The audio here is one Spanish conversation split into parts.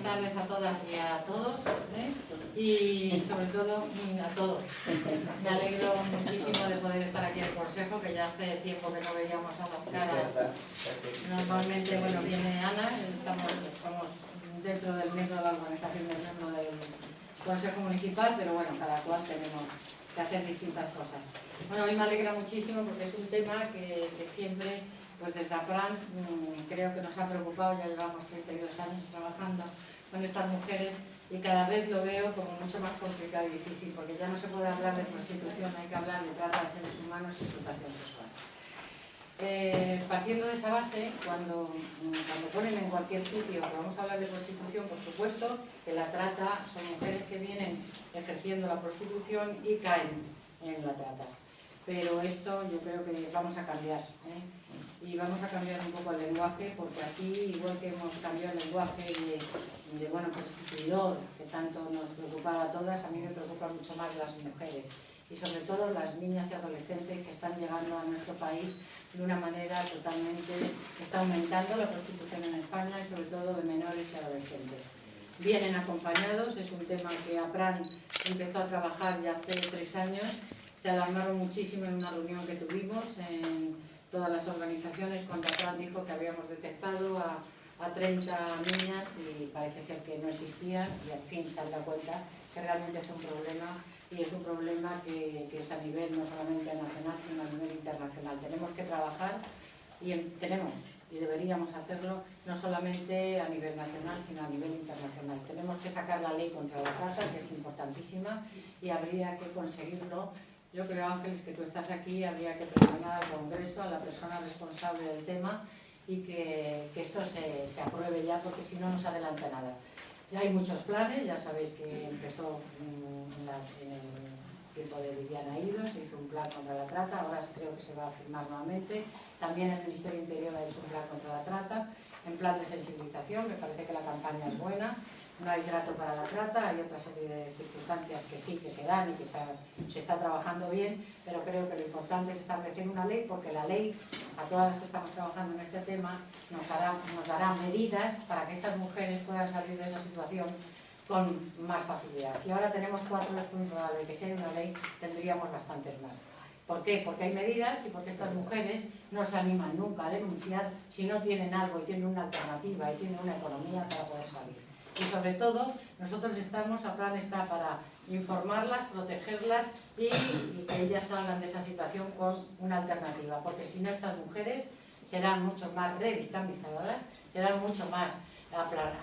tardes a todas y a todos, y sobre todo a todos. Me alegro muchísimo de poder estar aquí en el Consejo, que ya hace tiempo que no veíamos a las caras. Normalmente, bueno, viene Ana, somos dentro del miembro de la organización del miembro del Consejo Municipal, pero bueno, cada cual tenemos que hacer distintas cosas. Bueno, a mí me alegra muchísimo porque es un tema que siempre, pues desde APRAN, creo que nos ha preocupado. Ya llevamos 32 años trabajando con estas mujeres y cada vez lo veo como mucho más complicado y difícil, porque ya no se puede hablar de prostitución, hay que hablar de trata de seres humanos y explotación sexual. Partiendo de esa base, cuando ponen en cualquier sitio que vamos a hablar de prostitución, por supuesto que la trata son mujeres que vienen ejerciendo la prostitución y caen en la trata. Pero esto yo creo que vamos a cambiar, y vamos a cambiar un poco el lenguaje, porque así, igual que hemos cambiado el lenguaje de bueno, prostituidor, que tanto nos preocupaba a todas, a mí me preocupan mucho más las mujeres y sobre todo las niñas y adolescentes que están llegando a nuestro país de una manera totalmente, está aumentando la prostitución en España y sobre todo de menores y adolescentes. Vienen acompañados, es un tema que APRAN empezó a trabajar ya hace 3 años, se alarmaron muchísimo en una reunión que tuvimos en todas las organizaciones cuando APRAN dijo que habíamos detectado a 30 niñas y parece ser que no existían, y al fin se han dado cuenta que realmente es un problema, y es un problema que es a nivel no solamente nacional sino a nivel internacional. Tenemos que trabajar y deberíamos hacerlo no solamente a nivel nacional sino a nivel internacional. Tenemos que sacar la ley contra la trata, que es importantísima, y habría que conseguirlo. Yo creo, Ángeles, que tú estás aquí, habría que presionar al Congreso, a la persona responsable del tema, y que esto se apruebe ya, porque si no, no se adelanta nada. Ya hay muchos planes, ya sabéis que empezó en el tiempo de Viviana Ido, se hizo un plan contra la trata, ahora creo que se va a firmar nuevamente. También el Ministerio del Interior ha hecho un plan contra la trata, en plan de sensibilización. Me parece que la campaña es buena. No hay trato para la trata, hay otra serie de circunstancias que sí que se dan y que se está trabajando bien, pero creo que lo importante es establecer una ley, porque la ley, a todas las que estamos trabajando en este tema, nos dará medidas para que estas mujeres puedan salir de esa situación con más facilidad. Si ahora tenemos 4, es muy probable que si hay una ley tendríamos bastantes más. ¿Por qué? Porque hay medidas y porque estas mujeres no se animan nunca a denunciar si no tienen algo y tienen una alternativa y tienen una economía para poder salir. Y sobre todo, nosotros APRAN está para informarlas, protegerlas y que ellas salgan de esa situación con una alternativa, porque si no, estas mujeres serán mucho más revictimizadas, serán mucho más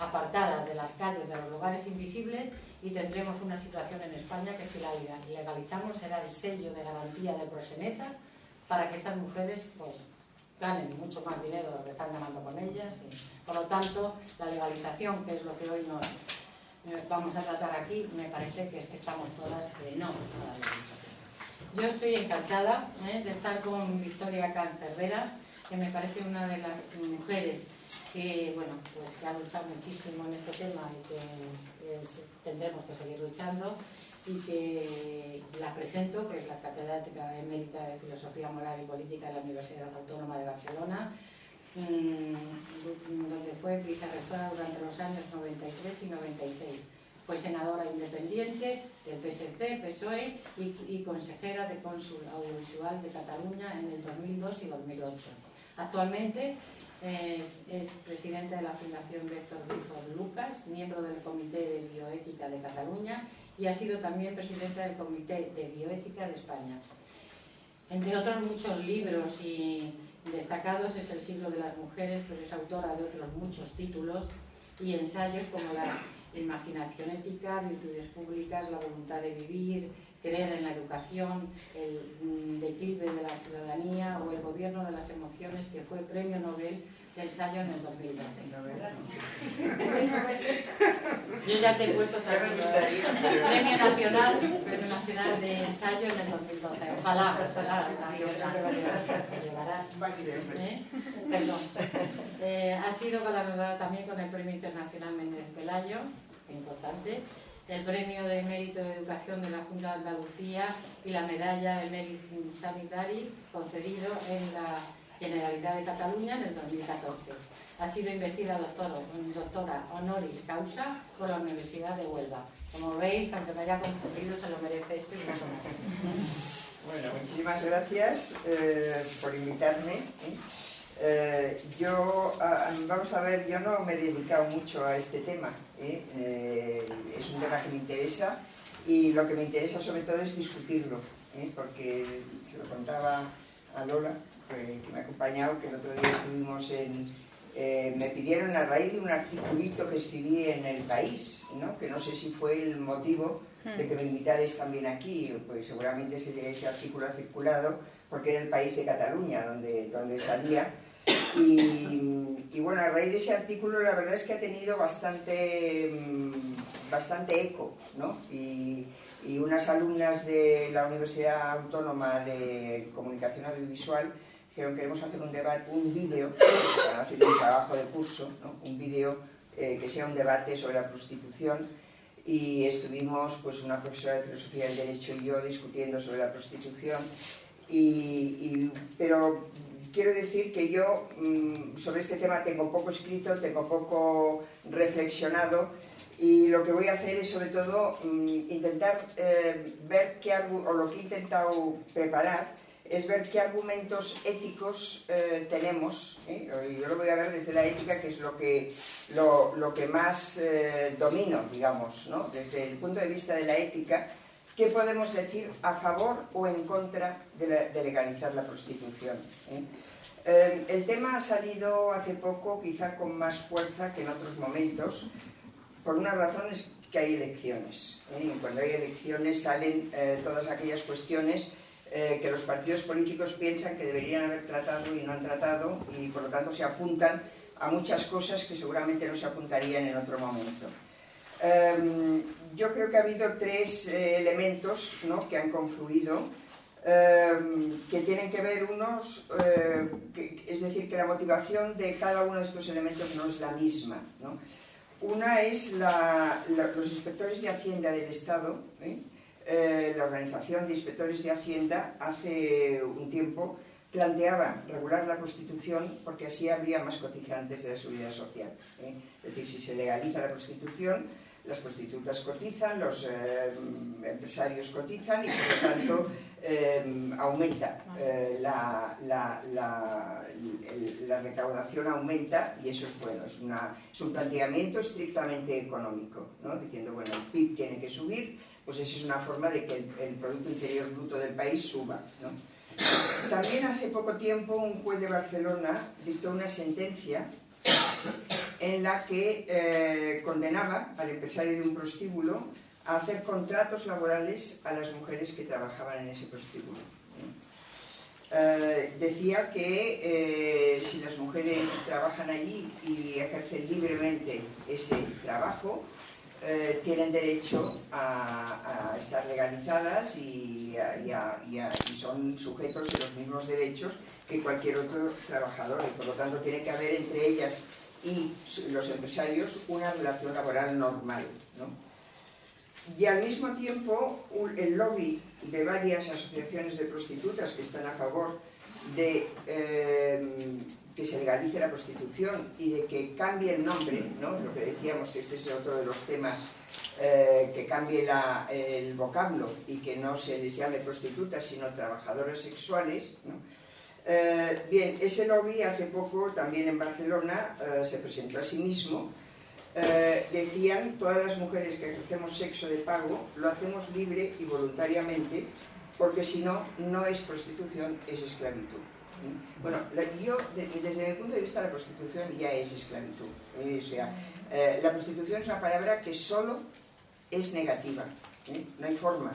apartadas de las calles, de los lugares invisibles, y tendremos una situación en España que, si la legalizamos, será el sello de garantía de proxeneta para que estas mujeres pues ganen mucho más dinero de lo que están ganando con ellas. Y, por lo tanto, la legalización, que es lo que hoy nos vamos a tratar aquí, me parece que es que estamos todas que no a la legalización. Yo estoy encantada de estar con Victoria Cans Cervera, que me parece una de las mujeres que, bueno, pues que ha luchado muchísimo en este tema y que tendremos que seguir luchando, y que la presento, que es la catedrática emérita de Filosofía Moral y Política de la Universidad Autónoma de Barcelona, donde fue vicerrectora durante los años 93 y 96. Fue senadora independiente del PSC, PSOE y consejera de Cónsul Audiovisual de Cataluña en el 2002 y 2008. Actualmente es presidenta de la Fundación Víctor Rufo Lucas, miembro del Comité de Bioética de Cataluña, y ha sido también presidenta del Comité de Bioética de España. Entre otros muchos libros y destacados es El siglo de las mujeres, pero es autora de otros muchos títulos y ensayos como La imaginación ética, Virtudes públicas, La voluntad de vivir, Creer en la educación, El declive de la ciudadanía o El gobierno de las emociones, que fue Premio Nobel de ensayo en el 2012. Yo ya te he puesto Premio Nacional de Ensayo en el 2012. Ojalá, yo creo que lo llevarás. Perdón. Ha sido galardonada también con el Premio Internacional Méndez Pelayo, importante, el Premio de Mérito de Educación de la Junta de Andalucía y la Medalla de Mérito Sanitari, concedido en la Generalitat de Cataluña en el 2014. Ha sido investida doctora honoris causa por la Universidad de Huelva. Como veis, aunque me haya confundido, se lo merece esto y mucho más. Bueno, muchísimas gracias por invitarme. Vamos a ver, yo no me he dedicado mucho a este tema. Es un tema que me interesa y lo que me interesa sobre todo es discutirlo, porque se lo contaba a Lola, que me ha acompañado, que el otro día estuvimos me pidieron a raíz de un articulito que escribí en El País, ¿no? Que no sé si fue el motivo de que me invitarais también aquí, pues seguramente ese artículo ha circulado porque era El País de Cataluña donde salía. Y bueno, a raíz de ese artículo la verdad es que ha tenido bastante eco, ¿no? Y unas alumnas de la Universidad Autónoma de Comunicación Audiovisual dijeron: queremos hacer un vídeo, están haciendo un trabajo de curso, ¿no? Un vídeo que sea un debate sobre la prostitución, y estuvimos pues una profesora de Filosofía del Derecho y yo discutiendo sobre la prostitución, pero quiero decir que yo sobre este tema tengo poco escrito, tengo poco reflexionado, y lo que voy a hacer es sobre todo intentar ver lo que he intentado preparar es ver qué argumentos éticos tenemos. Yo lo voy a ver desde la ética, que es lo que más domino, digamos, ¿no? Desde el punto de vista de la ética, ¿qué podemos decir a favor o en contra de legalizar la prostitución? El tema ha salido hace poco, quizá con más fuerza que en otros momentos, por una razón: es que hay elecciones. Y cuando hay elecciones salen todas aquellas cuestiones que los partidos políticos piensan que deberían haber tratado y no han tratado, y por lo tanto se apuntan a muchas cosas que seguramente no se apuntarían en otro momento. Yo creo que ha habido tres elementos, ¿no?, que han confluido, que tienen que ver es decir, que la motivación de cada uno de estos elementos no es la misma, ¿no? Una es los inspectores de Hacienda del Estado. La Organización de Inspectores de Hacienda hace un tiempo planteaba regular la prostitución porque así habría más cotizantes de la Seguridad Social. Es decir, si se legaliza la prostitución, las prostitutas cotizan, los empresarios cotizan, y por lo tanto aumenta la recaudación, aumenta, y eso es bueno. Es un planteamiento estrictamente económico, ¿no? Diciendo, bueno, el PIB tiene que subir, pues esa es una forma de que el Producto Interior Bruto del país suba, ¿no? También hace poco tiempo un juez de Barcelona dictó una sentencia en la que condenaba al empresario de un prostíbulo a hacer contratos laborales a las mujeres que trabajaban en ese prostíbulo. Decía que si las mujeres trabajan allí y ejercen libremente ese trabajo, tienen derecho a estar legalizadas y son sujetos de los mismos derechos que cualquier otro trabajador, y por lo tanto tiene que haber entre ellas y los empresarios una relación laboral normal, ¿no? Y al mismo tiempo el lobby de varias asociaciones de prostitutas que están a favor de que se legalice la prostitución y de que cambie el nombre, ¿no? Lo que decíamos, que este es otro de los temas, que cambie el vocablo y que no se les llame prostitutas sino trabajadoras sexuales, ¿no? Bien, ese lobby hace poco también en Barcelona se presentó a sí mismo. Decían: todas las mujeres que ejercemos sexo de pago lo hacemos libre y voluntariamente, porque si no, no es prostitución, es esclavitud. Bueno, desde mi punto de vista la prostitución ya es esclavitud. O sea, la prostitución es una palabra que solo es negativa. No hay forma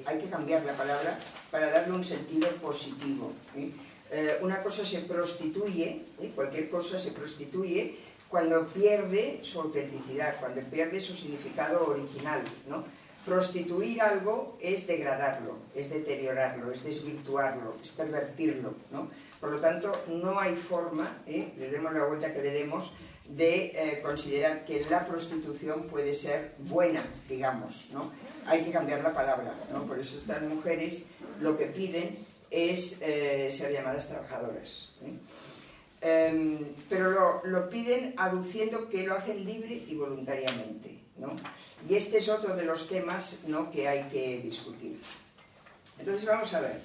hay que cambiar la palabra para darle un sentido positivo. Una cosa se prostituye, cualquier cosa se prostituye cuando pierde su autenticidad, cuando pierde su significado original, ¿no? Prostituir algo es degradarlo, es deteriorarlo, es desvirtuarlo, es pervertirlo, ¿no? Por lo tanto, no hay forma, le demos la vuelta que le demos, de considerar que la prostitución puede ser buena, digamos, ¿no? Hay que cambiar la palabra, ¿no? Por eso estas mujeres lo que piden es ser llamadas trabajadoras. Pero lo piden aduciendo que lo hacen libre y voluntariamente, ¿no? Y este es otro de los temas, ¿no?, que hay que discutir. Entonces vamos a ver,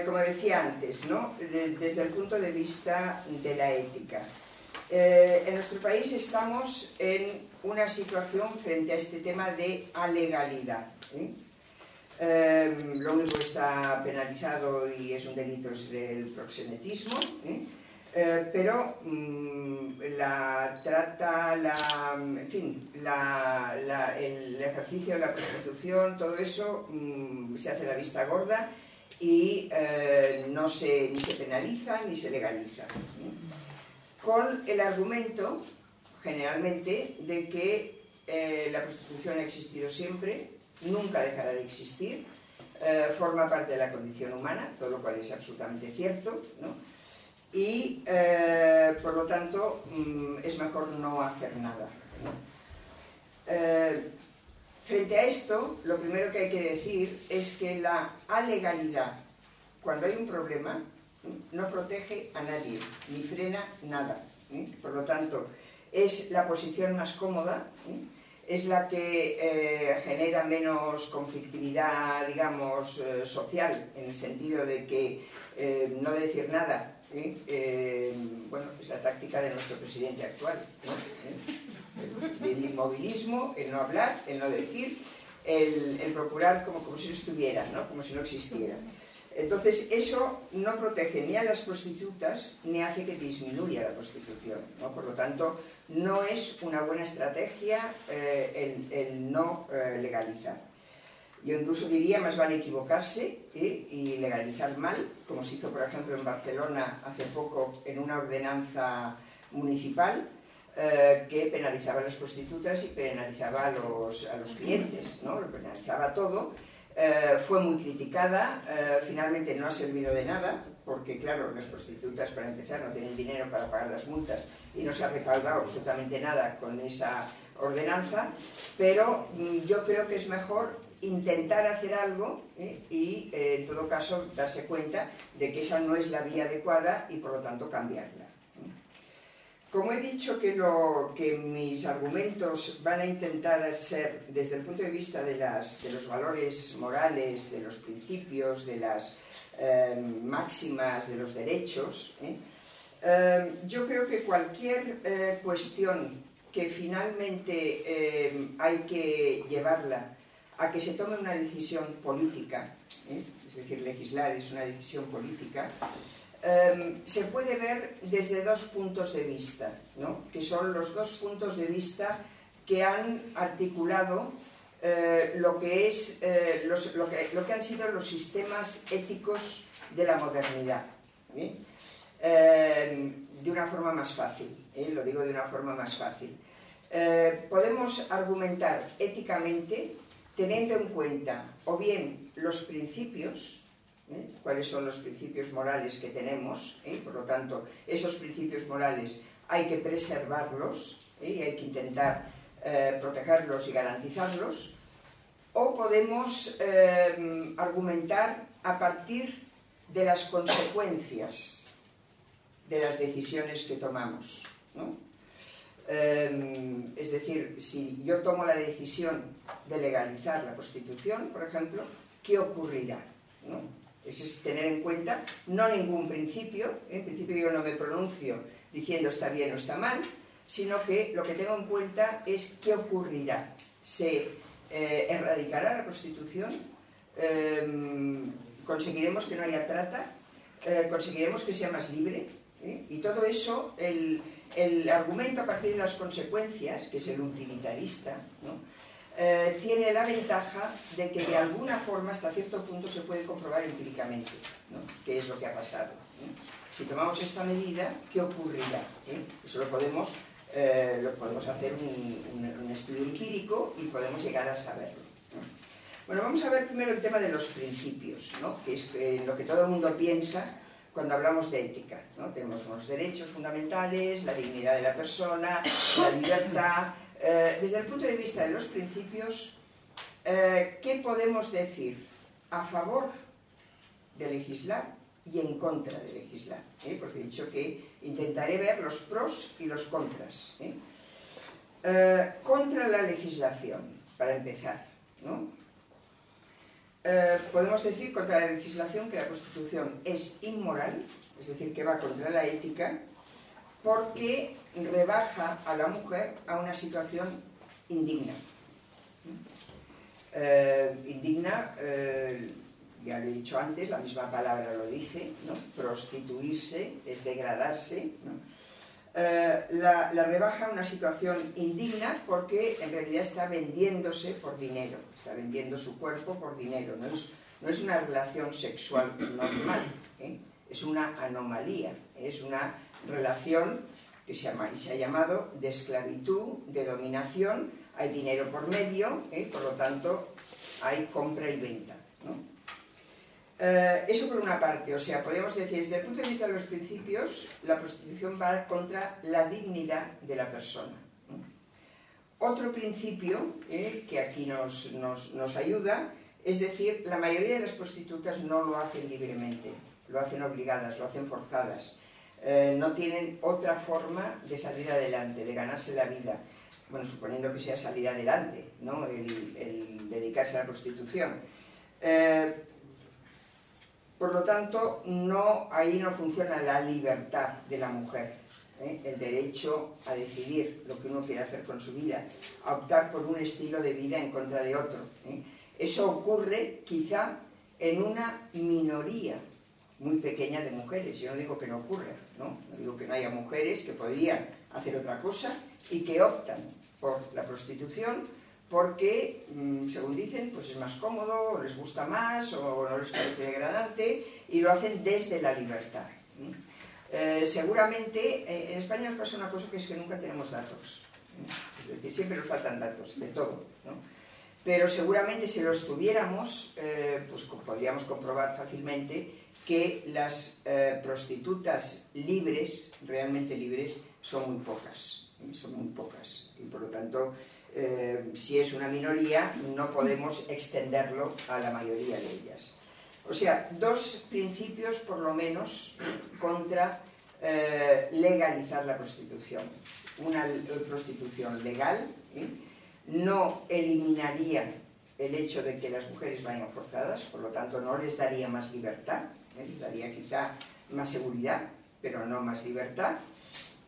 como decía antes, ¿no?, desde el punto de vista de la ética. En nuestro país estamos en una situación frente a este tema de alegalidad, lo único que está penalizado y es un delito es el proxenetismo, pero la trata, en fin, el ejercicio de la prostitución, todo eso se hace la vista gorda y ni se penaliza ni se legaliza, con el argumento generalmente de que la prostitución ha existido siempre, nunca dejará de existir, forma parte de la condición humana, todo lo cual es absolutamente cierto, ¿no? Y por lo tanto es mejor no hacer nada, ¿no? Frente a esto, lo primero que hay que decir es que la alegalidad, cuando hay un problema, no protege a nadie, ni frena nada, por lo tanto es la posición más cómoda, es la que genera menos conflictividad, digamos, social, en el sentido de que no decir nada, bueno, es la táctica de nuestro presidente actual, ¿no? El inmovilismo, el no hablar, el no decir, el procurar como si no estuviera, ¿no?, como si no existiera. Entonces eso no protege ni a las prostitutas ni hace que disminuya la prostitución, ¿no? Por lo tanto, no es una buena estrategia el no legalizar. Yo incluso diría, más vale equivocarse y legalizar mal, como se hizo por ejemplo en Barcelona hace poco en una ordenanza municipal que penalizaba a las prostitutas y penalizaba a los clientes, ¿no? Lo penalizaba todo. Fue muy criticada, finalmente no ha servido de nada, porque claro, las prostitutas para empezar no tienen dinero para pagar las multas y no se ha recaudado absolutamente nada con esa ordenanza, pero yo creo que es mejor intentar hacer algo y en todo caso darse cuenta de que esa no es la vía adecuada y por lo tanto cambiarla. Como he dicho que mis argumentos van a intentar ser desde el punto de vista de los valores morales, de los principios, de las máximas, de los derechos, yo creo que cualquier cuestión que finalmente hay que llevarla a que se tome una decisión política, es decir, legislar es una decisión política, se puede ver desde dos puntos de vista, ¿no?, que son los dos puntos de vista que han articulado lo que han sido los sistemas éticos de la modernidad, de una forma más fácil, lo digo de una forma más fácil. Podemos argumentar éticamente teniendo en cuenta o bien los principios, cuáles son los principios morales que tenemos, por lo tanto, esos principios morales hay que preservarlos y hay que intentar protegerlos y garantizarlos, o podemos argumentar a partir de las consecuencias de las decisiones que tomamos, ¿no? Es decir, si yo tomo la decisión de legalizar la prostitución, por ejemplo, ¿qué ocurrirá?, ¿no? Eso es tener en cuenta, no ningún principio, en principio yo no me pronuncio diciendo está bien o está mal, sino que lo que tengo en cuenta es qué ocurrirá. ¿Se erradicará la prostitución? ¿Conseguiremos que no haya trata? ¿Conseguiremos que sea más libre? Y todo eso, el argumento a partir de las consecuencias, que es el utilitarista, ¿no?, tiene la ventaja de que de alguna forma hasta cierto punto se puede comprobar empíricamente, ¿no?, qué es lo que ha pasado, ¿no? Si tomamos esta medida, ¿qué ocurrirá? Eso lo podemos hacer un estudio empírico y podemos llegar a saberlo, ¿no? Bueno, vamos a ver primero el tema de los principios, ¿no?, que es lo que todo el mundo piensa cuando hablamos de ética, ¿no? Tenemos unos derechos fundamentales, la dignidad de la persona, la libertad. Desde el punto de vista de los principios, ¿qué podemos decir a favor de legislar y en contra de legislar, porque he dicho que intentaré ver los pros y los contras. Contra la legislación, para empezar, ¿no? Podemos decir contra la legislación que la prostitución es inmoral, es decir, que va contra la ética, porque rebaja a la mujer a una situación indigna. Indigna, ya lo he dicho antes, la misma palabra lo dice, ¿no? Prostituirse es degradarse, ¿no? La rebaja a una situación indigna porque en realidad está vendiéndose por dinero, está vendiendo su cuerpo por dinero, no es una relación sexual normal, es una anomalía, es una relación que se ha llamado de esclavitud, de dominación, hay dinero por medio, por lo tanto hay compra y venta, ¿no? Eso por una parte, o sea, podemos decir, desde el punto de vista de los principios, la prostitución va contra la dignidad de la persona. Otro principio que aquí nos ayuda, es decir, la mayoría de las prostitutas no lo hacen libremente, lo hacen obligadas, lo hacen forzadas, no tienen otra forma de salir adelante, de ganarse la vida. Bueno, suponiendo que sea salir adelante, ¿no? el dedicarse a la prostitución. Por lo tanto, ahí no funciona la libertad de la mujer, el derecho a decidir lo que uno quiere hacer con su vida, a optar por un estilo de vida en contra de otro. Eso ocurre quizá en una minoría muy pequeña de mujeres. Yo no digo que no ocurra, no digo que no haya mujeres que podrían hacer otra cosa y que optan por la prostitución porque, según dicen, pues es más cómodo, o les gusta más, o no les parece degradante, y lo hacen desde la libertad. Seguramente, en España nos pasa una cosa que es que nunca tenemos datos. Es decir, siempre nos faltan datos, de todo, ¿no? Pero seguramente si los tuviéramos, pues podríamos comprobar fácilmente que las prostitutas libres, realmente libres, son muy pocas. Y por lo tanto, si es una minoría, no podemos extenderlo a la mayoría de ellas. O sea, dos principios por lo menos contra legalizar la prostitución. Una prostitución legal, no eliminaría el hecho de que las mujeres vayan forzadas, por lo tanto no les daría más libertad, les daría quizá más seguridad, pero no más libertad.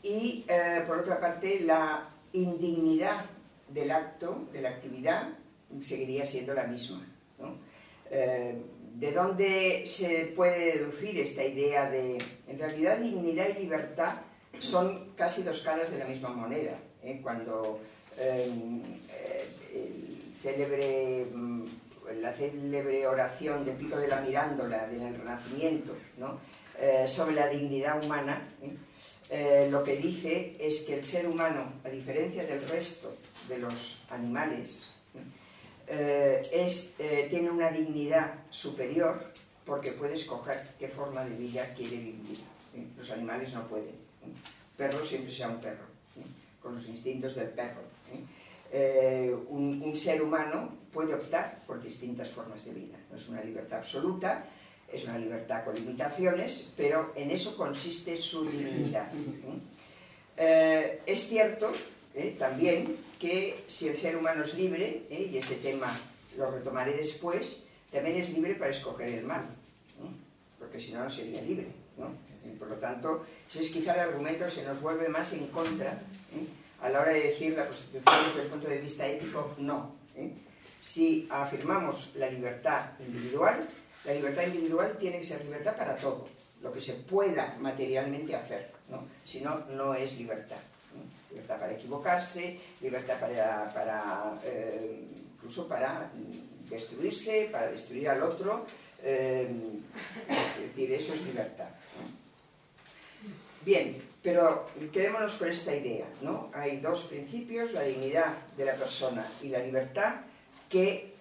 Y por otra parte, la indignidad del acto, de la actividad, seguiría siendo la misma, ¿no? ¿De dónde se puede deducir esta idea de, en realidad, dignidad y libertad son casi dos caras de la misma moneda? Cuando la célebre oración de Pico de la Mirándola en el Renacimiento, ¿no? Sobre la dignidad humana, lo que dice es que el ser humano, a diferencia del resto de los animales, tiene una dignidad superior porque puede escoger qué forma de vida quiere vivir. Los animales no pueden. Perro siempre será un perro, con los instintos del perro. Un ser humano puede optar por distintas formas de vida. No es una libertad absoluta, es una libertad con limitaciones, pero en eso consiste su dignidad. Es cierto también que si el ser humano es libre, y ese tema lo retomaré después, también es libre para escoger el mal, porque si no, no sería libre, ¿no? Y por lo tanto, ese es quizá el argumento que se nos vuelve más en contra a la hora de decir la prostitución desde el punto de vista ético, no. Si afirmamos la libertad individual tiene que ser libertad para todo, lo que se pueda materialmente hacer, ¿no? Si no, no es libertad. Libertad para equivocarse, libertad incluso para destruirse, para destruir al otro, es decir, eso es libertad. Bien, pero quedémonos con esta idea, ¿no? Hay dos principios, la dignidad de la persona y la libertad, que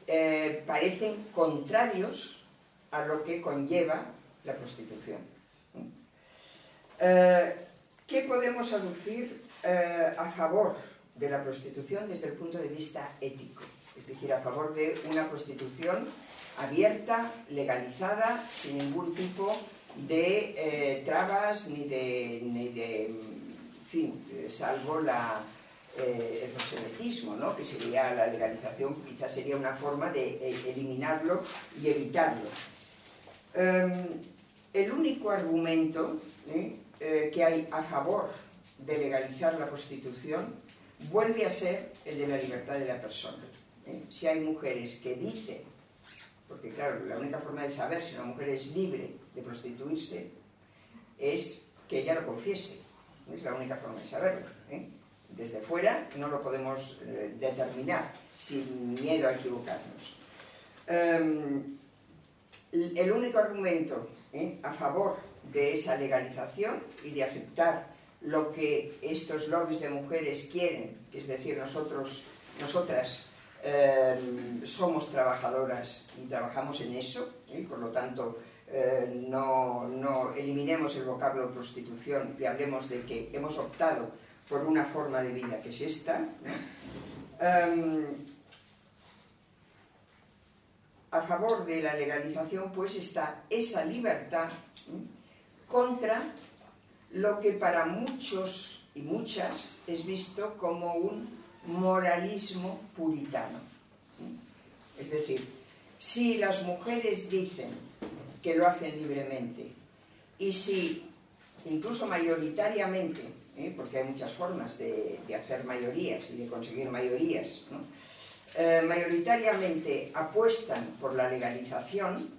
parecen contrarios a lo que conlleva la prostitución. ¿Qué podemos aducir a favor de la prostitución desde el punto de vista ético? Es decir, a favor de una prostitución abierta, legalizada, sin ningún tipo de trabas ni de en fin, salvo el proselitismo, ¿no? Que sería la legalización, quizás sería una forma de eliminarlo y evitarlo. El único argumento que hay a favor de legalizar la prostitución vuelve a ser el de la libertad de la persona. Si hay mujeres que dicen, porque claro, la única forma de saber si una mujer es libre de prostituirse es que ella lo confiese, es la única forma de saberlo. Desde fuera no lo podemos determinar sin miedo a equivocarnos. El único argumento a favor de esa legalización y de aceptar lo que estos lobbies de mujeres quieren, que es decir, nosotras somos trabajadoras y trabajamos en eso, por lo tanto no eliminemos el vocablo prostitución y hablemos de que hemos optado por una forma de vida que es esta, a favor de la legalización pues está esa libertad contra lo que para muchos y muchas es visto como un moralismo puritano. Es decir, si las mujeres dicen que lo hacen libremente y si incluso mayoritariamente, porque hay muchas formas de hacer mayorías y de conseguir mayorías, ¿no? Mayoritariamente apuestan por la legalización,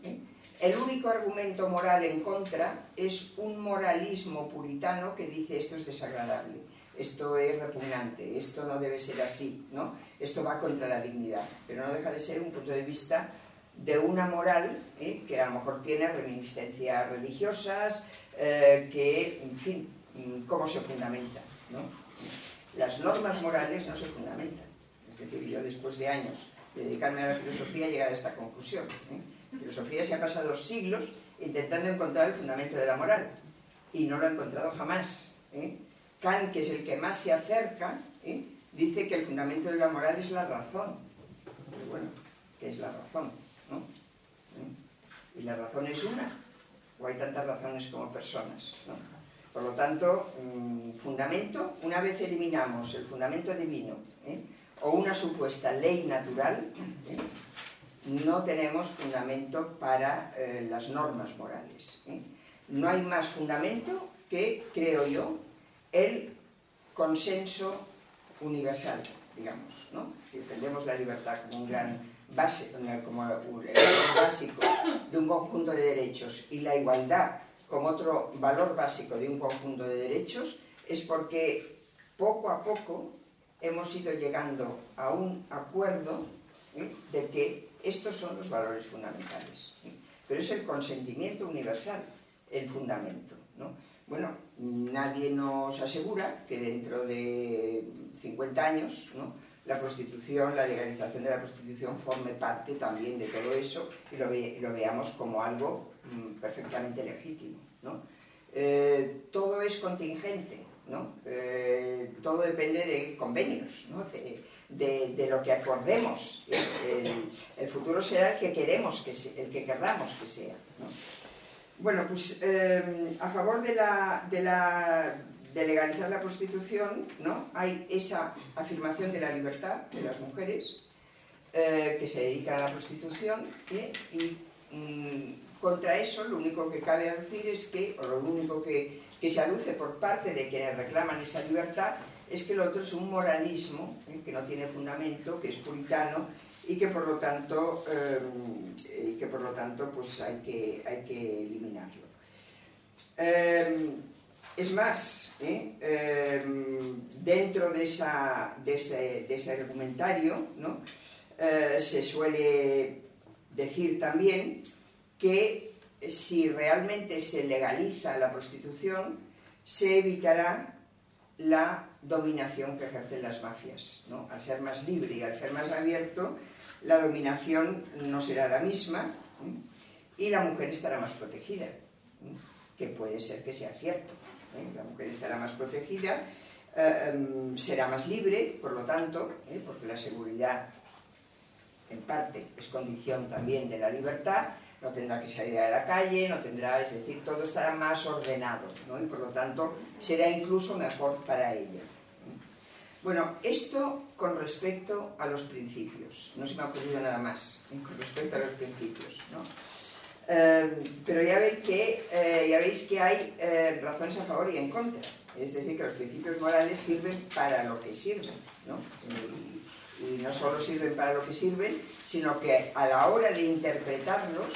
el único argumento moral en contra es un moralismo puritano que dice esto es desagradable, esto es repugnante, esto no debe ser así, ¿no? Esto va contra la dignidad, pero no deja de ser un punto de vista de una moral que a lo mejor tiene reminiscencias religiosas, que, en fin, cómo se fundamenta, ¿no? Las normas morales no se fundamentan. Es decir, yo después de años de dedicarme a la filosofía he llegado a esta conclusión. La filosofía se ha pasado siglos intentando encontrar el fundamento de la moral y no lo ha encontrado jamás. Kant, que es el que más se acerca, dice que el fundamento de la moral es la razón. Pero bueno, ¿qué es la razón? ¿No? ¿Y la razón es una? ¿O hay tantas razones como personas? ¿No? Por lo tanto, fundamento, una vez eliminamos el fundamento divino, o una supuesta ley natural, no tenemos fundamento para las normas morales. No hay más fundamento que, creo yo, el consenso universal, digamos, ¿no? Si entendemos la libertad como un gran base, como el valor básico de un conjunto de derechos y la igualdad como otro valor básico de un conjunto de derechos, es porque poco a poco hemos ido llegando a un acuerdo de que estos son los valores fundamentales. Pero es el consentimiento universal el fundamento, ¿no? Bueno, nadie nos asegura que dentro de 50 años, ¿no?, la prostitución, la legalización de la prostitución forme parte también de todo eso y lo veamos como algo perfectamente legítimo, ¿no? Todo es contingente, ¿no? Todo depende de convenios, ¿no? De lo que acordemos. El futuro será el que queremos que sea, el que querramos que sea, ¿no? Bueno, pues a favor de legalizar la prostitución, ¿no?, hay esa afirmación de la libertad de las mujeres que se dedican a la prostitución, y contra eso lo único que cabe decir es que, o lo único que se aduce por parte de quienes reclaman esa libertad, es que lo otro es un moralismo que no tiene fundamento, que es puritano y que por lo tanto, pues hay que eliminarlo. Es más, dentro de ese argumentario, ¿no?, se suele decir también que si realmente se legaliza la prostitución, se evitará la dominación que ejercen las mafias, ¿no? Al ser más libre y al ser más abierto, la dominación no será la misma, y la mujer estará más protegida, que puede ser que sea cierto. La mujer estará más protegida, será más libre, por lo tanto, porque la seguridad en parte es condición también de la libertad, no tendrá que salir a la calle, no tendrá, es decir, todo estará más ordenado, ¿no? Y por lo tanto será incluso mejor para ella. Bueno, esto con respecto a los principios, no se me ha ocurrido nada más con respecto a los principios, ¿no? Pero ya veis que hay razones a favor y en contra, es decir, que los principios morales sirven para lo que sirven, ¿no? Y no solo sirven para lo que sirven, sino que a la hora de interpretarlos,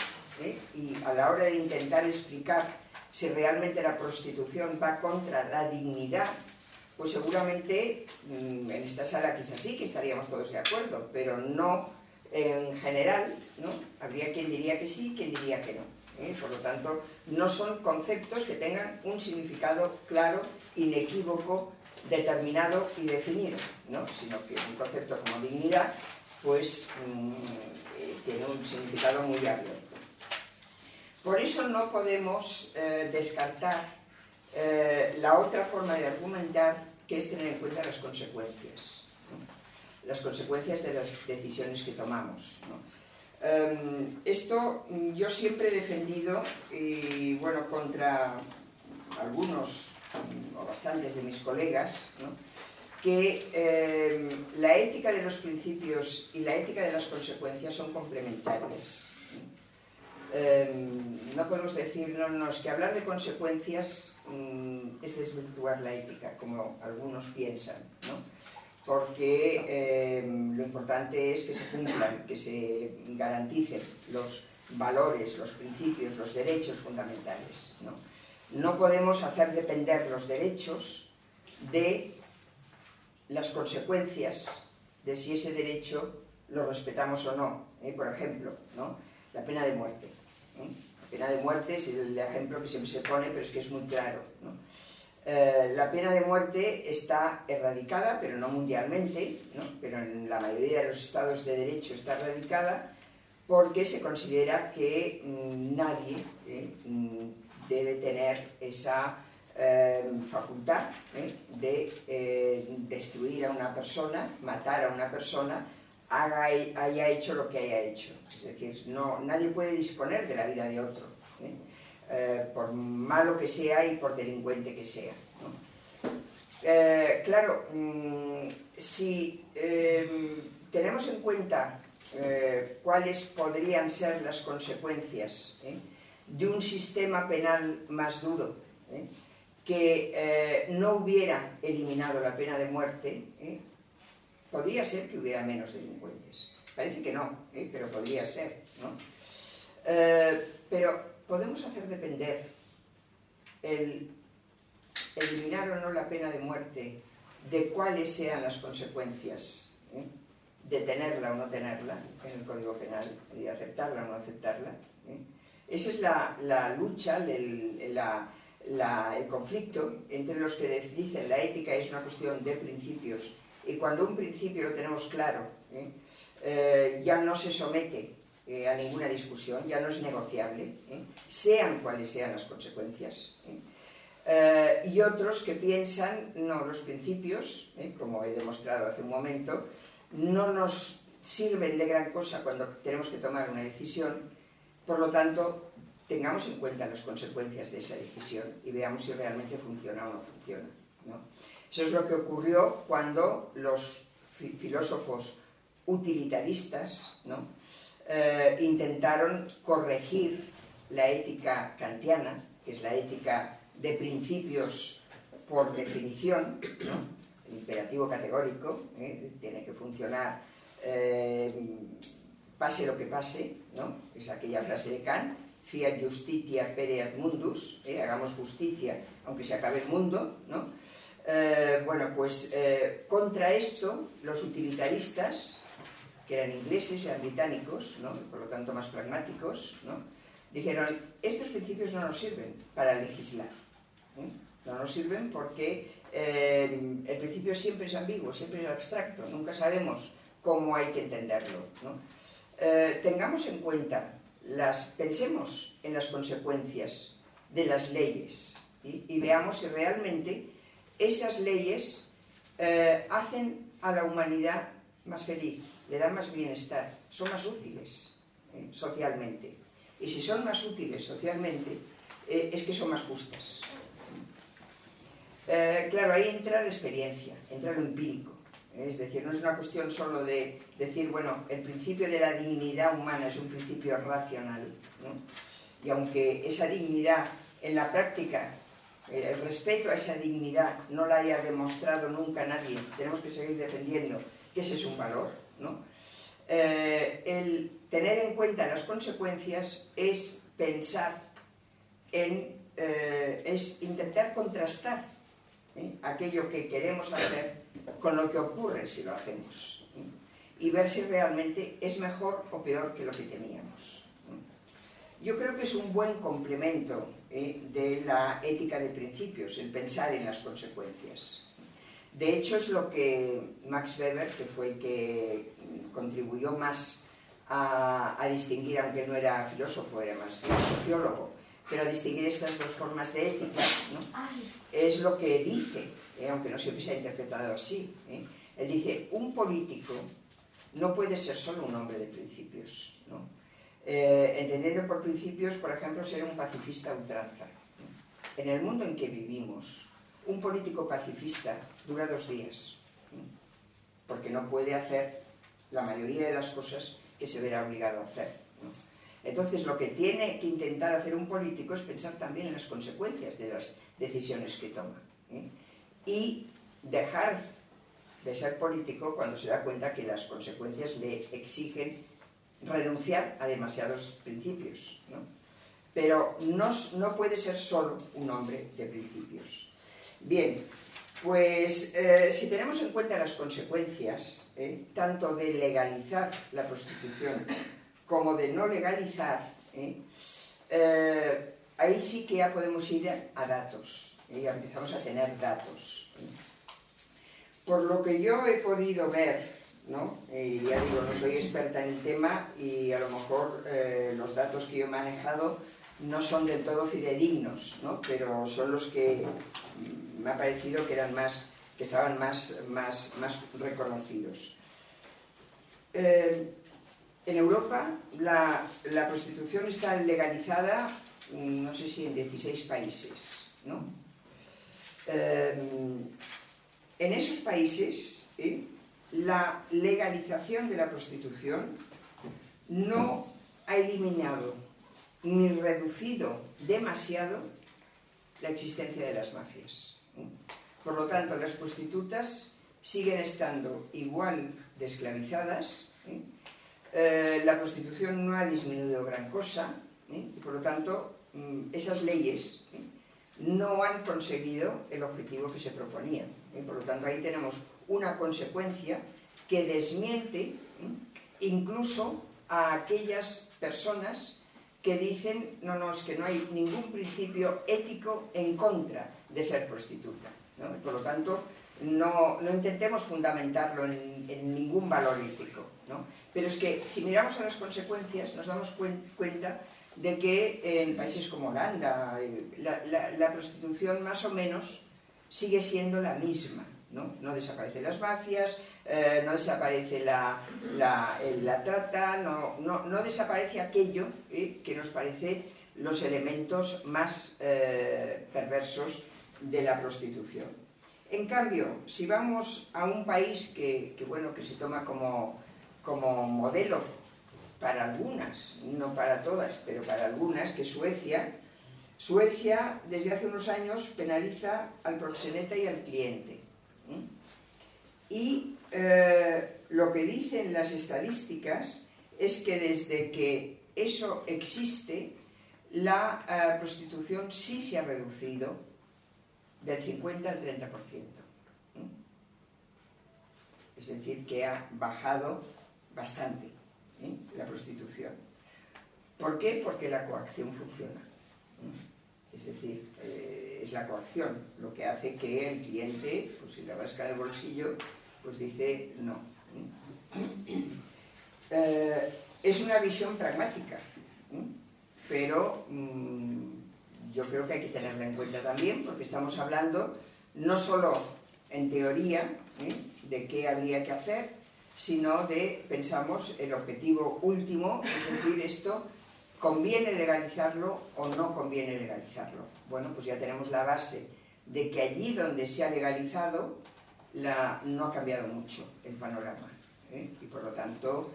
y a la hora de intentar explicar si realmente la prostitución va contra la dignidad, pues seguramente en esta sala quizás sí que estaríamos todos de acuerdo, pero no en general, ¿no? Habría quien diría que sí, quien diría que no. Por lo tanto, no son conceptos que tengan un significado claro, inequívoco, determinado y definido, ¿no? Sino que un concepto como dignidad pues tiene un significado muy abierto. Por eso no podemos descartar la otra forma de argumentar, que es tener en cuenta las consecuencias, ¿no? Las consecuencias de las decisiones que tomamos, ¿no? Esto yo siempre he defendido, y bueno, contra algunos o bastantes de mis colegas, ¿no? Que la ética de los principios y la ética de las consecuencias son complementarias. No podemos decirnos que hablar de consecuencias es desvirtuar la ética, como algunos piensan, ¿no? Porque lo importante es que se cumplan, que se garanticen los valores, los principios, los derechos fundamentales, ¿no? No podemos hacer depender los derechos de las consecuencias de si ese derecho lo respetamos o no. Por ejemplo, ¿no? La pena de muerte. La pena de muerte es el ejemplo que siempre se pone, pero es que es muy claro, ¿no? La pena de muerte está erradicada, pero no mundialmente, ¿no? Pero en la mayoría de los estados de derecho está erradicada porque se considera que nadie debe tener esa facultad de destruir a una persona, matar a una persona, haya hecho lo que haya hecho. Es decir, nadie puede disponer de la vida de otro, por malo que sea y por delincuente que sea, ¿no? Claro, si tenemos en cuenta cuáles podrían ser las consecuencias de un sistema penal más duro, que no hubiera eliminado la pena de muerte, podría ser que hubiera menos delincuentes. Parece que no, pero podría ser, ¿no? Pero podemos hacer depender el eliminar o no la pena de muerte de cuáles sean las consecuencias, de tenerla o no tenerla en el Código Penal, de aceptarla o no aceptarla. Esa es la lucha, el conflicto entre los que dicen la ética es una cuestión de principios, y cuando un principio lo tenemos claro, ya no se somete a ninguna discusión, ya no es negociable, sean cuales sean las consecuencias. Y otros que piensan, no, los principios, como he demostrado hace un momento, no nos sirven de gran cosa cuando tenemos que tomar una decisión, por lo tanto, tengamos en cuenta las consecuencias de esa decisión y veamos si realmente funciona o no funciona, ¿no? Eso es lo que ocurrió cuando los filósofos utilitaristas, ¿no? Intentaron corregir la ética kantiana, que es la ética de principios por definición, ¿no? El imperativo categórico, tiene que funcionar pase lo que pase, ¿no? Es aquella frase de Kant, fiat justitia pereat mundus, hagamos justicia aunque se acabe el mundo, ¿no? Bueno, pues contra esto los utilitaristas, que eran ingleses, eran británicos, ¿no? Por lo tanto más pragmáticos, ¿no? Dijeron, estos principios no nos sirven para legislar, no nos sirven porque el principio siempre es ambiguo, siempre es abstracto, nunca sabemos cómo hay que entenderlo, ¿no? Tengamos en cuenta, pensemos en las consecuencias de las leyes y veamos si realmente esas leyes hacen a la humanidad más feliz, le dan más bienestar, son más útiles socialmente. Y si son más útiles socialmente, es que son más justas. Claro, ahí entra la experiencia, entra lo empírico. Es decir, no es una cuestión solo de decir, bueno, el principio de la dignidad humana es un principio racional, ¿no? Y aunque esa dignidad en la práctica, el respeto a esa dignidad no la haya demostrado nunca nadie, tenemos que seguir defendiendo que ese es un valor, ¿no? El tener en cuenta las consecuencias es pensar es intentar contrastar aquello que queremos hacer con lo que ocurre si lo hacemos, y ver si realmente es mejor o peor que lo que teníamos. Yo creo que es un buen complemento de la ética de principios, el pensar en las consecuencias. De hecho, es lo que Max Weber, que fue el que contribuyó más a distinguir, aunque no era filósofo, era más bien sociólogo, pero a distinguir estas dos formas de ética, ¿no? Es lo que dice, aunque no siempre se ha interpretado así. Él dice, un político no puede ser solo un hombre de principios, ¿no? Entendiendo por principios, por ejemplo, ser un pacifista a ultranza. En el mundo en que vivimos, un político pacifista dura 2 días, porque no puede hacer la mayoría de las cosas que se verá obligado a hacer, ¿no? Entonces, lo que tiene que intentar hacer un político es pensar también en las consecuencias de las decisiones que toma, y dejar de ser político cuando se da cuenta que las consecuencias le exigen renunciar a demasiados principios, ¿no? Pero no puede ser solo un hombre de principios. Bien, pues si tenemos en cuenta las consecuencias, tanto de legalizar la prostitución como de no legalizar, ahí sí que ya podemos ir a datos, ya empezamos a tener datos. Por lo que yo he podido ver, ¿no? Y ya digo, no soy experta en el tema y a lo mejor los datos que yo he manejado no son del todo fidedignos, ¿no? Pero son los que me ha parecido que eran que estaban más reconocidos. En Europa la prostitución está legalizada, no sé si en 16 países, ¿no? En esos países, la legalización de la prostitución no ha eliminado ni reducido demasiado la existencia de las mafias. Por lo tanto, las prostitutas siguen estando igual de esclavizadas, la prostitución no ha disminuido gran cosa, y por lo tanto, esas leyes no han conseguido el objetivo que se proponían. Por lo tanto, ahí tenemos una consecuencia que desmiente incluso a aquellas personas que dicen no, es que no hay ningún principio ético en contra de ser prostituta, ¿no? Por lo tanto, no intentemos fundamentarlo en ningún valor ético, ¿no? Pero es que si miramos a las consecuencias nos damos cuenta de que en países como Holanda la prostitución más o menos sigue siendo la misma, ¿no? No desaparecen las mafias, no desaparece la trata, no desaparece aquello que nos parece los elementos más perversos de la prostitución. En cambio, si vamos a un país que se toma como modelo para algunas, no para todas, pero para algunas, que es Suecia, desde hace unos años penaliza al proxeneta y al cliente. Y lo que dicen las estadísticas es que desde que eso existe, la prostitución sí se ha reducido del 50 al 30%. Es decir, que ha bajado bastante la prostitución. ¿Por qué? Porque la coacción funciona. Es decir, es la coacción lo que hace que el cliente, pues si le rasca el bolsillo, pues dice no. Es una visión pragmática, pero yo creo que hay que tenerla en cuenta también, porque estamos hablando no solo en teoría de qué habría que hacer, sino de, pensamos, el objetivo último, es decir, esto, ¿conviene legalizarlo o no conviene legalizarlo? Bueno, pues ya tenemos la base de que allí donde se ha legalizado no ha cambiado mucho el panorama, y por lo tanto,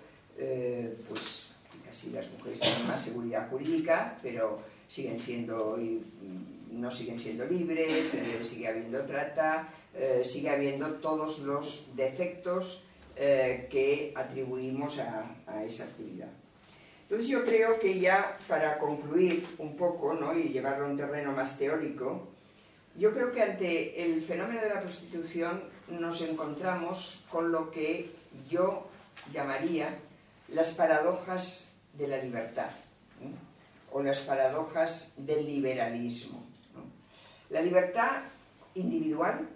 pues así las mujeres tienen más seguridad jurídica, pero no siguen siendo libres, sigue habiendo trata, sigue habiendo todos los defectos que atribuimos a esa actividad. Entonces yo creo que ya para concluir un poco, ¿no?, y llevarlo a un terreno más teórico, yo creo que ante el fenómeno de la prostitución nos encontramos con lo que yo llamaría las paradojas de la libertad, o las paradojas del liberalismo, ¿no? La libertad individual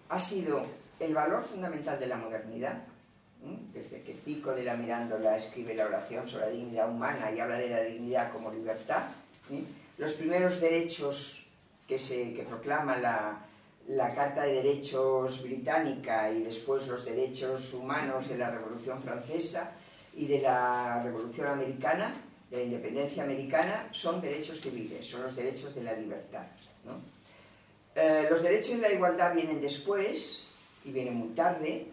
ha sido el valor fundamental de la modernidad, desde que Pico de la Mirandola escribe la oración sobre la dignidad humana y habla de la dignidad como libertad. Los primeros derechos que proclama la Carta de Derechos británica y después los derechos humanos de la Revolución Francesa y de la Revolución Americana, de la independencia americana, son derechos civiles, son los derechos de la libertad, ¿no? Los derechos de la igualdad vienen después y vienen muy tarde,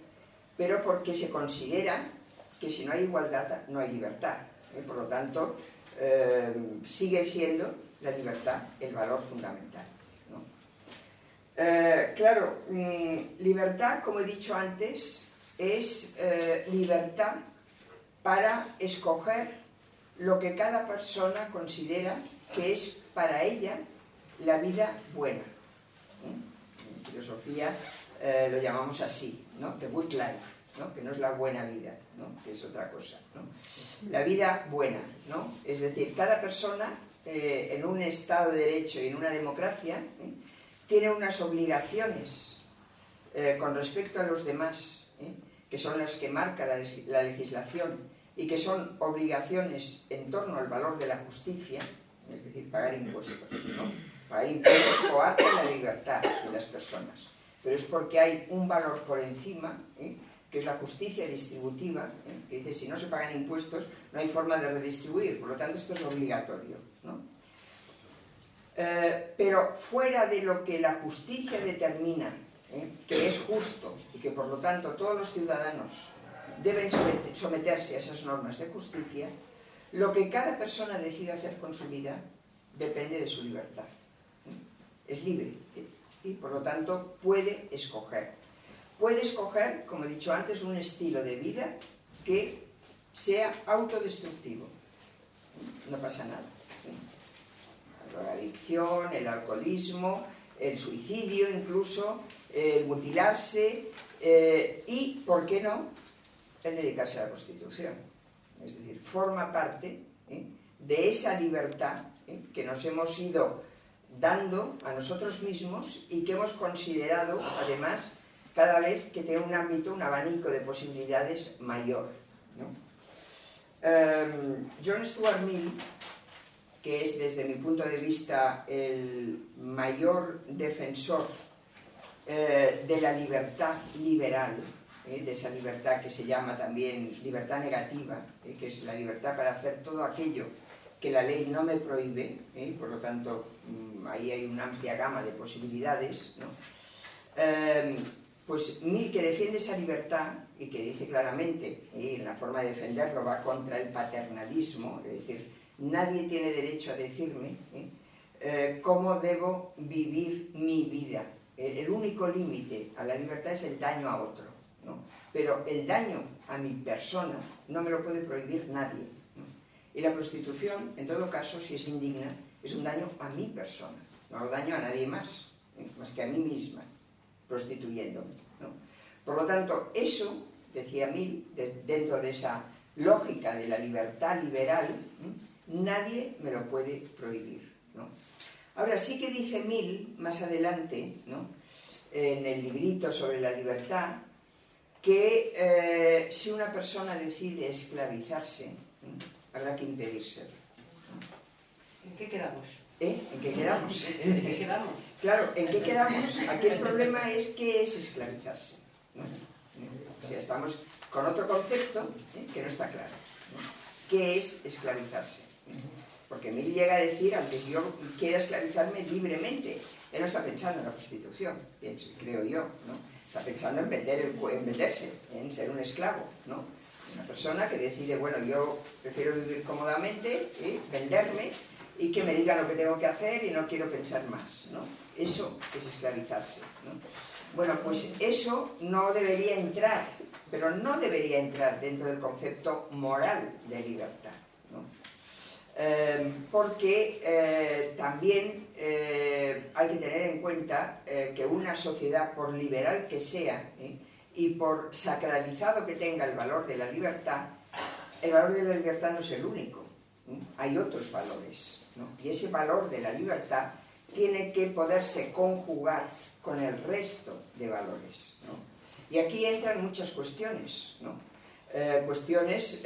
pero porque se considera que si no hay igualdad no hay libertad, por lo tanto sigue siendo la libertad el valor fundamental, ¿no? Claro, libertad, como he dicho antes, es libertad para escoger lo que cada persona considera que es para ella la vida buena. En filosofía lo llamamos así, ¿no? The good life, ¿no? Que no es la buena vida, ¿no? Que es otra cosa, ¿no? La vida buena, ¿no? Es decir, cada persona en un Estado de Derecho y en una democracia tiene unas obligaciones con respecto a los demás, que son las que marca la legislación y que son obligaciones en torno al valor de la justicia, es decir, pagar impuestos, ¿no? Pagar impuestos coarta la libertad de las personas, pero es porque hay un valor por encima, que es la justicia distributiva, que dice si no se pagan impuestos no hay forma de redistribuir, por lo tanto esto es obligatorio, ¿no? Pero fuera de lo que la justicia determina, que es justo y que por lo tanto todos los ciudadanos deben someterse a esas normas de justicia, lo que cada persona decide hacer con su vida depende de su libertad. Es libre y por lo tanto puede escoger. Puede escoger, como he dicho antes, un estilo de vida que sea autodestructivo. No pasa nada. La adicción, el alcoholismo, el suicidio incluso, el mutilarse y, ¿por qué no?, el dedicarse a la prostitución. Es decir, forma parte de esa libertad que nos hemos ido dando a nosotros mismos y que hemos considerado, además, cada vez que tiene un ámbito, un abanico de posibilidades mayor, ¿no? John Stuart Mill, que es desde mi punto de vista el mayor defensor de la libertad liberal, de esa libertad que se llama también libertad negativa, que es la libertad para hacer todo aquello que la ley no me prohíbe, por lo tanto ahí hay una amplia gama de posibilidades, ¿no? Pues Mill, que defiende esa libertad y que dice claramente, en la forma de defenderlo va contra el paternalismo, es decir, nadie tiene derecho a decirme cómo debo vivir mi vida. El único límite a la libertad es el daño a otro, ¿no? Pero el daño a mi persona no me lo puede prohibir nadie, ¿no? Y la prostitución, en todo caso, si es indigna, es un daño a mi persona, no hago daño a nadie más, más que a mí misma, prostituyéndome, ¿no? Por lo tanto, eso, decía Mill, dentro de esa lógica de la libertad liberal, nadie me lo puede prohibir, ¿no? Ahora, sí que dice Mill, más adelante, ¿no?, en el librito sobre la libertad, que si una persona decide esclavizarse, habrá que impedírselo. ¿En qué quedamos? ¿En qué quedamos? ¿En qué quedamos? Claro, ¿en qué quedamos? Aquí el problema es qué es esclavizarse, ¿no? O sea, estamos con otro concepto que no está claro, ¿qué es esclavizarse? Porque Mill llega a decir, aunque yo quiera esclavizarme libremente, él no está pensando en la prostitución, creo yo, ¿no? Está pensando en venderse, en ser un esclavo, ¿no? Una persona que decide, bueno, yo prefiero vivir cómodamente, venderme y que me digan lo que tengo que hacer y no quiero pensar más, ¿no? Eso es esclavizarse, ¿no? Bueno, pues eso no debería entrar, pero no debería entrar dentro del concepto moral de libertad, ¿no? Porque también hay que tener en cuenta que una sociedad, por liberal que sea, y por sacralizado que tenga el valor de la libertad no es el único, hay otros valores, ¿no? Y ese valor de la libertad tiene que poderse conjugar con el resto de valores, ¿no? Y aquí entran muchas cuestiones, ¿no? Cuestiones,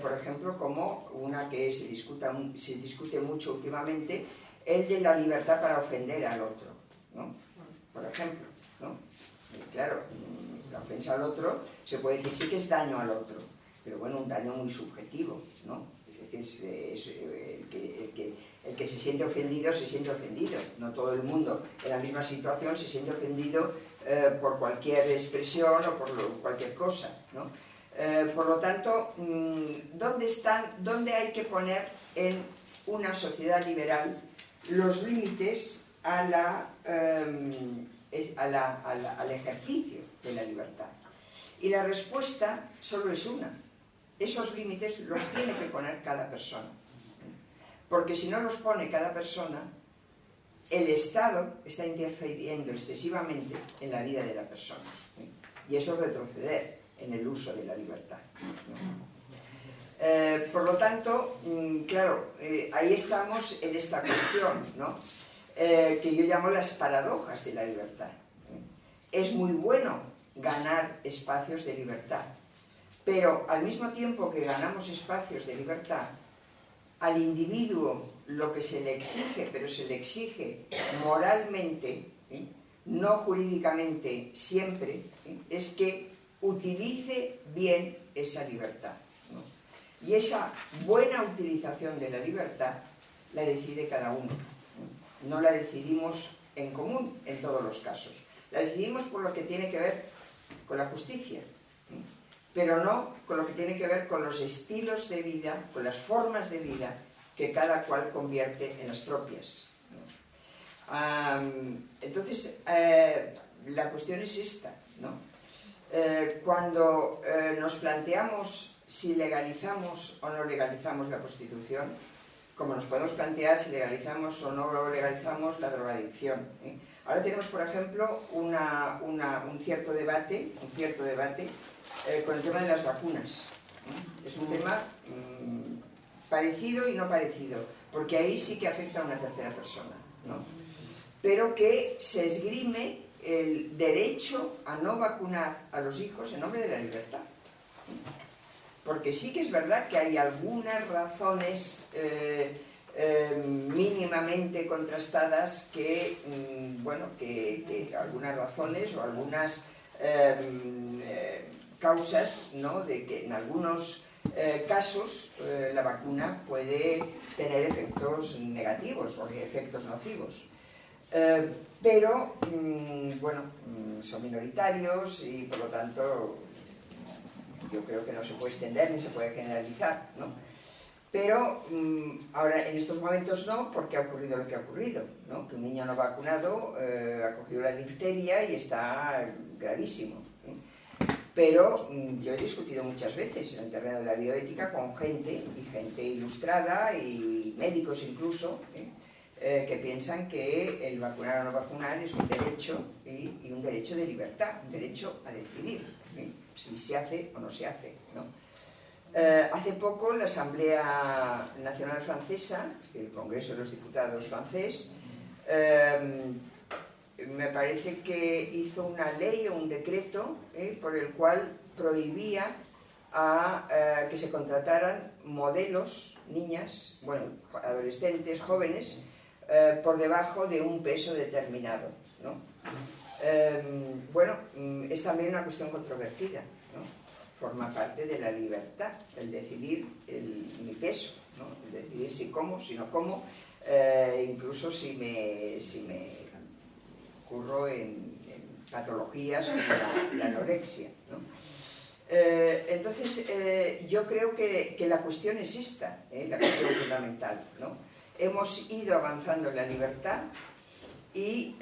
por ejemplo, como una que se discute mucho últimamente, el de la libertad para ofender al otro, ¿no? Por ejemplo, ¿no? Y claro, la ofensa al otro se puede decir sí que es daño al otro, pero bueno, un daño muy subjetivo, ¿no? Es decir, el que se siente ofendido, no todo el mundo en la misma situación se siente ofendido por cualquier expresión o por cualquier cosa, ¿no? Por lo tanto, ¿dónde hay que poner en una sociedad liberal los límites al ejercicio de la libertad? Y la respuesta solo es una. Esos límites los tiene que poner cada persona. Porque si no los pone cada persona, el Estado está interfiriendo excesivamente en la vida de la persona. Y eso es retroceder en el uso de la libertad. Por lo tanto, claro, ahí estamos en esta cuestión, ¿no? Que yo llamo las paradojas de la libertad. Es muy bueno ganar espacios de libertad, pero al mismo tiempo que ganamos espacios de libertad, al individuo lo que se le exige, pero se le exige moralmente, no jurídicamente siempre, es que utilice bien esa libertad, ¿no? Y esa buena utilización de la libertad la decide cada uno, ¿no? No la decidimos en común en todos los casos. La decidimos por lo que tiene que ver con la justicia, pero no con lo que tiene que ver con los estilos de vida, con las formas de vida que cada cual convierte en las propias, ¿no? Entonces, la cuestión es esta, ¿no? Cuando nos planteamos si legalizamos o no legalizamos la prostitución, como nos podemos plantear si legalizamos o no legalizamos la drogadicción, ¿eh? Ahora tenemos, por ejemplo, un cierto debate con el tema de las vacunas, ¿eh? Es un tema parecido y no parecido, porque ahí sí que afecta a una tercera persona, ¿no? Pero que se esgrime el derecho a no vacunar a los hijos en nombre de la libertad. Porque sí que es verdad que hay algunas razones mínimamente contrastadas que, bueno, que algunas razones o algunas causas, ¿no?, de que en algunos casos la vacuna puede tener efectos negativos o efectos nocivos. Pero, bueno, son minoritarios y por lo tanto yo creo que no se puede extender ni se puede generalizar, ¿no? Pero ahora en estos momentos no, porque ha ocurrido lo que ha ocurrido, ¿no? Que un niño no vacunado ha cogido la difteria y está gravísimo, ¿eh? Pero yo he discutido muchas veces en el terreno de la bioética con gente ilustrada y médicos incluso, que piensan que el vacunar o no vacunar es un derecho y un derecho de libertad, un derecho a decidir, ¿eh?, si se hace o no se hace, ¿no? Hace poco la Asamblea Nacional Francesa, el Congreso de los Diputados francés, me parece que hizo una ley o un decreto por el cual prohibía que se contrataran modelos, niñas, bueno, adolescentes, jóvenes, por debajo de un peso determinado, ¿no? Bueno, es también una cuestión controvertida, ¿no? Forma parte de la libertad, el decidir mi peso, ¿no? El decidir si como, si no como, incluso si me curro en patologías como la anorexia, ¿no? Entonces, yo creo que la cuestión es esta, la cuestión fundamental, ¿no? Hemos ido avanzando en la libertad y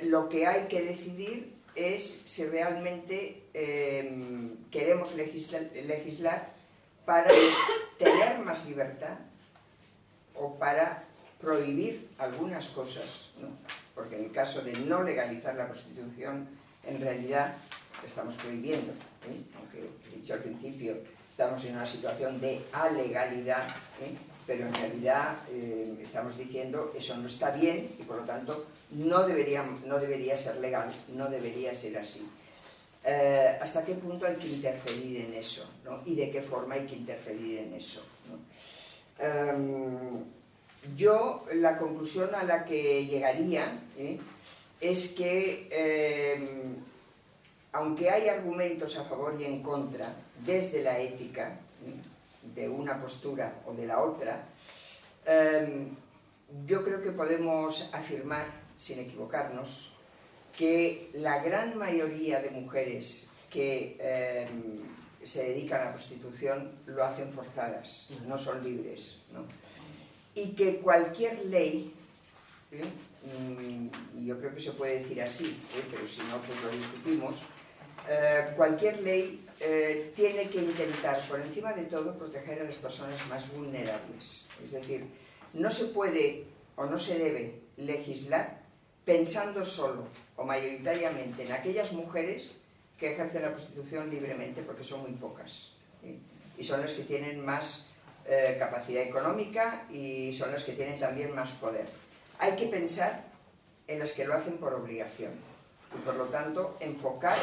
lo que hay que decidir es si realmente queremos legislar para tener más libertad o para prohibir algunas cosas, ¿no? Porque en el caso de no legalizar la prostitución, en realidad estamos prohibiendo, aunque he dicho al principio, estamos en una situación de alegalidad, pero en realidad estamos diciendo eso no está bien y por lo tanto no debería ser legal, no debería ser así. ¿Hasta qué punto hay que interferir en eso, ¿no? Y de qué forma hay que interferir en eso, ¿no? Yo la conclusión a la que llegaría es que aunque hay argumentos a favor y en contra desde la ética, de una postura o de la otra, yo creo que podemos afirmar, sin equivocarnos, que la gran mayoría de mujeres que se dedican a la prostitución lo hacen forzadas, no son libres, ¿no? Y que cualquier ley, y yo creo que se puede decir así, pero si no pues lo discutimos, cualquier ley tiene que intentar por encima de todo proteger a las personas más vulnerables. Es decir, no se puede o no se debe legislar pensando solo o mayoritariamente en aquellas mujeres que ejercen la prostitución libremente, porque son muy pocas, ¿sí? Y son las que tienen más capacidad económica y son las que tienen también más poder. Hay que pensar en las que lo hacen por obligación y por lo tanto enfocar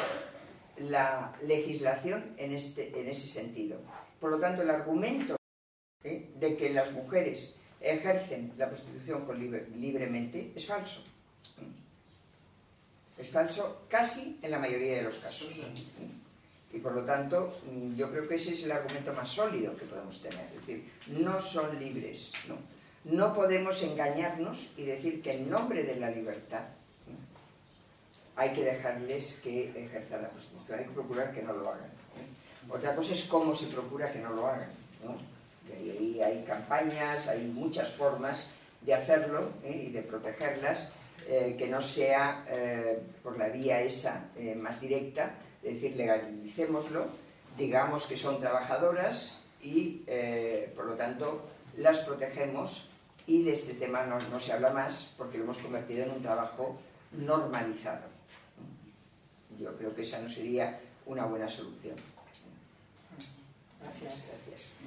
la legislación en ese sentido. Por lo tanto, el argumento de que las mujeres ejercen la prostitución libremente es falso. Es falso casi en la mayoría de los casos. Y por lo tanto, yo creo que ese es el argumento más sólido que podemos tener. Es decir, no son libres, ¿no? No podemos engañarnos y decir que en nombre de la libertad hay que dejarles que ejerzan la prostitución, hay que procurar que no lo hagan. Otra cosa es cómo se procura que no lo hagan, ¿no? Y ahí hay campañas, hay muchas formas de hacerlo y de protegerlas, que no sea por la vía esa más directa, es decir, legalicémoslo, digamos que son trabajadoras y por lo tanto las protegemos y de este tema no se habla más porque lo hemos convertido en un trabajo normalizado. Yo creo que esa no sería una buena solución. Gracias. Gracias.